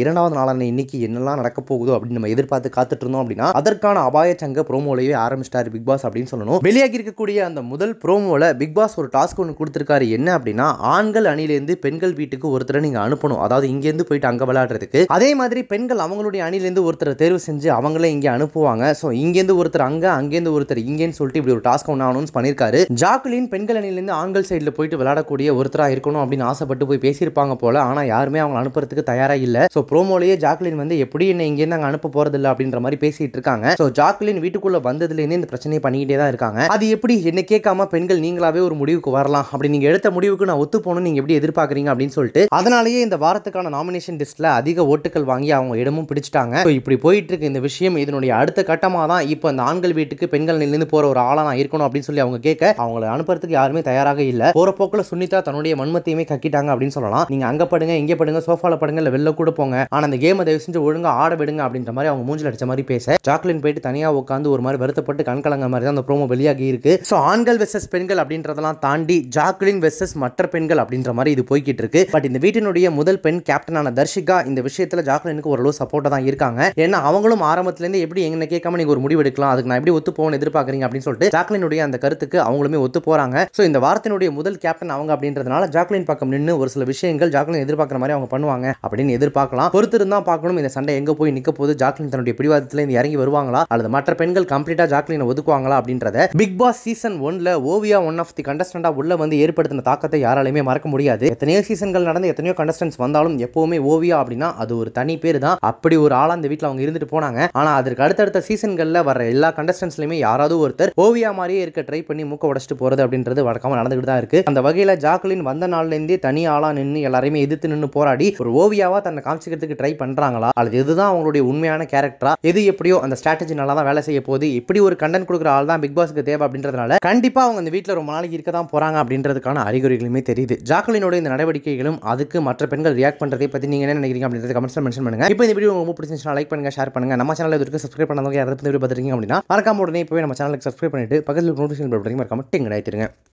இரண்டாவது நாளான இன்னைக்கு என்னெல்லாம் நடக்க போகுதோ அப்படின்னு நம்ம எதிர்பார்த்து காத்துட்டு இருந்தோம் அப்படின்னா அதற்கான அபாய சங்க ப்ரோமோலயே ஆரம்பிச்சிட்டாரு பிக் பாஸ் அப்படின்னு சொல்லணும். வெளியாகி இருக்கக்கூடிய அந்த முதல் ப்ரோமோல பிக் பாஸ் ஒரு டாஸ்க் ஒன்று கொடுத்திருக்காரு. என்ன அப்படின்னா ஆண்கள் அணிலேருந்து பெண்கள் வீட்டுக்கு ஒருத்தரை நீங்க அனுப்பணும். அதாவது இங்கேருந்து போயிட்டு அங்க விளையாடுறதுக்கு. அதே மாதிரி பெண்கள் அவங்களுடைய அணிலேருந்து ஒருத்தரை தேர்வு செஞ்சு அவங்களே இங்கே அனுப்புவாங்க. ஸோ இங்கேருந்து ஒருத்தர் அங்கேருந்து ஒருத்தர் இங்கேன்னு சொல்லிட்டு இப்படி ஒரு டாஸ்க் ஒன்று அனௌன்ஸ் பண்ணியிருக்காரு. ஜாக்குலின் பெண்கள் அணிலேருந்து ஆண்கள் சைடில் போயிட்டு விளையாடக்கூடிய ஒருத்தராக இருக்கணும் அப்படின்னு ஆசைப்பட்டு போய் பேசியிருப்பாங்க போல. ஆனால் யாருமே அவங்க அனுப்புறதுக்கு தயாராக இல்லை. ஸோ ப்ரோமோலேயே ஜாக்குலின் வந்து எப்படி என்ன இங்கேருந்து அங்கே அனுப்ப போறதில்லை அப்படின்ற மாதிரி பேசிட்டு இருக்காங்க. ஸோ ஜாக்குலின் வீட்டுக்குள்ள வந்ததுலேருந்து இந்த பிரச்சனையை பண்ணிக்கிட்டே தான் இருக்காங்க. அது எப்படி என்ன கேட்காம பெண்கள் நீங்களாவே ஒரு முடிவுக்கு வரலாம் அப்படி நீங்க எடுத்த முடிவுக்கு நான் ஒத்து போகணும் நீங்க எப்படி எதிர்பார்க்குறீங்க அப்படின்னு சொல்லிட்டு அதனாலேயே இந்த வாரத்துக்கான நாமினேஷன் லிஸ்ட்ல அதிக ஓட்டுகள் வாங்கி அவங்க இடமும் பிடிச்சிட்டாங்க. இப்படி போயிட்டு இருக்கு இந்த விஷயம். இதனுடைய அடுத்த கட்டமாக தான் இப்போ அந்த ஆண்கள் வீட்டுக்கு பெண்கள் நின்று போற ஒரு ஆளா நான் இருக்கணும் அப்படின்னு சொல்லி அவங்க கேட்க அவங்களை அனுப்புறதுக்கு யாருமே தயாராக இல்லை. போற போக்குல சுனிதா தன்னுடைய மண்மத்தையுமே கக்கிட்டாங்க அப்படின்னு சொல்லலாம். நீங்க அங்க படுங்க இங்கே படுங்க சோஃபால படுங்க இல்ல வெளில கூட போங்க ஆனா அந்த கேமை தயவு செஞ்சு ஒழுங்கா ஆட விடுங்க அப்படின்ற மாதிரி அவங்க மூஞ்சில் அடிச்ச மாதிரி பேச ஜாக்குலின் போயிட்டு தனியா உட்காந்து ஒரு மாதிரி வருத்தப்பட்டு கண்கலங்க மாதிரி தான் அந்த ப்ரோமோ வெளியாகி இருக்கு. ஸோ ஆண்கள் வெர்சஸ் பெண்கள் அப்படின்றதெல்லாம் தாண்டி ஜாக்குலின் வெர்சஸ் மற்ற பெண்கள் அப்படின்ற மாதிரி இது போய்கிட்டு இருக்கு. பட் இந்த வீட்டினுடைய முதல் பெண் கேப்டனான தர்ஷிகா இந்த விஷயத்துல ஜாக்குலினுக்கு ஓரளவு சப்போர்ட்டா தான் இருக்காங்க. ஏன்னா அவங்களும் ஆரம்பத்துல இருந்து எப்படி என்ன கேட்காம நீங்க ஒரு முடிவு எடுக்கலாம் அதுக்கு நான் எப்படி ஒத்து போகணும்னு எதிர்பார்க்கறீங்க அப்படின்னு சொல்லிட்டு ஜாக்குலினுடைய அந்த கருத்துக்கு அவங்களுமே ஒத்து போறாங்க. ஸோ இந்த வாரத்தினுடைய முதல் கேப்டன் அவங்க அப்படின்றதுனால ஜாக்குலின் பக்கம் நின்று ஒரு சில விஷயங்கள் ஜாக்குலின் எதிர்பார்க்குற மாதிரி அவங்க பண்ணுவாங்க அப்படின்னு எதிர்பார்க்கலாம். பொறுத்து இருந்தா பார்க்கணும் இந்த சண்டை எங்க போய் நிக்க போது. ஜாக்குலின் தன்னுடைய பிடிவாதத்துல இருந்து இறங்கி வருவாங்களா அல்லது மற்ற பெண்கள் கம்ப்ளீட்டா ஜாக்குலினை ஒதுக்குவாங்களா அப்படின்றத பிக் பாஸ் சீசன் 1ல ஓவியா ஒன் ஆஃப் தி கண்டஸ்டண்டா உள்ள வந்து ஏற்படுத்தின தாக்கத்தை யாராலையுமே மறக்க முடியாது. எத்தனையோ சீசன்கள் நடந்து எத்தனையோ கண்டஸ்டன்ஸ் வந்தாலும் எப்பவுமே ஓவியா அப்படின்னா அது ஒரு தனி பேர் தான். அப்படி ஒரு ஆளா அந்த வீட்டில் அவங்க இருந்துட்டு போனாங்க. ஆனா அதற்கு அடுத்தடுத்த சீசன்கள்ல வர எல்லா கண்டஸ்டன்ஸ்லயுமே யாராவது ஒருத்தர் ஓவியா மாதிரியே இருக்க ட்ரை பண்ணி மூக்க உடைச்சிட்டு போறது அப்படின்றது வழக்கமா நடந்துகிட்டு தான் இருக்கு. அந்த வகையில ஜாக்குலின் வந்த நாள்ல இருந்தே தனி ஆளா நின்று எல்லாரையுமே எதிர்த்து நின்று போராடி ஒரு ஓவியாவா தன்னை காமிச்சிக்கிறதுக்கு ட்ரை பண்றாங்களா அல்லது இதுதான் அவங்களுடைய உண்மையான கேரக்டரா எது எப்படியோ அந்த ஸ்ட்ராட்டஜி நல்லா தான் வேலை செய்ய போகுது. இப்படி ஒரு கண்டென்ட் கொடுக்குற ஆள் தான் பிக் பாஸ்க்கு தேவை அப்படின்றதுனால கண்டிப்பா அவங்க அந்த வீட்டில் ரொம்ப நாளைக்கு இருக்க தான் போறாங்க அப்படின்றதுக்கான அறிகுறிகளுமே தெரியுது. ஜாக்குலினோட இந்த நடவடிக்கைகளும் அதுக்கு மற்ற பெண்கள் ரியாக்ட் பண்றதை பத்தி நீங்க என்ன நினைக்கிறீங்க அப்படின்றத கமெண்ட்ஸ்ல மென்ஷன் பண்ணுங்க. இப்போ இந்த வீடியோ ரொம்ப பிடிச்சிருந்துச்சுனா லைக் பண்ணுங்க ஷேர் பண்ணுங்க. நம்ம சேனல் இதுக்கு சப்ஸ்கிரைப் பண்ணாதவங்க யாராவது வீடியோ பார்த்துருக்கீங்க அப்படின்னா மறக்காம உடனே போய் நம்ம சேனலுக்கு சப்ஸ்கிரைப் பண்ணிட்டு பக்கத்தில் நோட்டிஃபிகேஷன் பெல் பட்டனை மறக்காம டிங் அடிச்சிருங்க.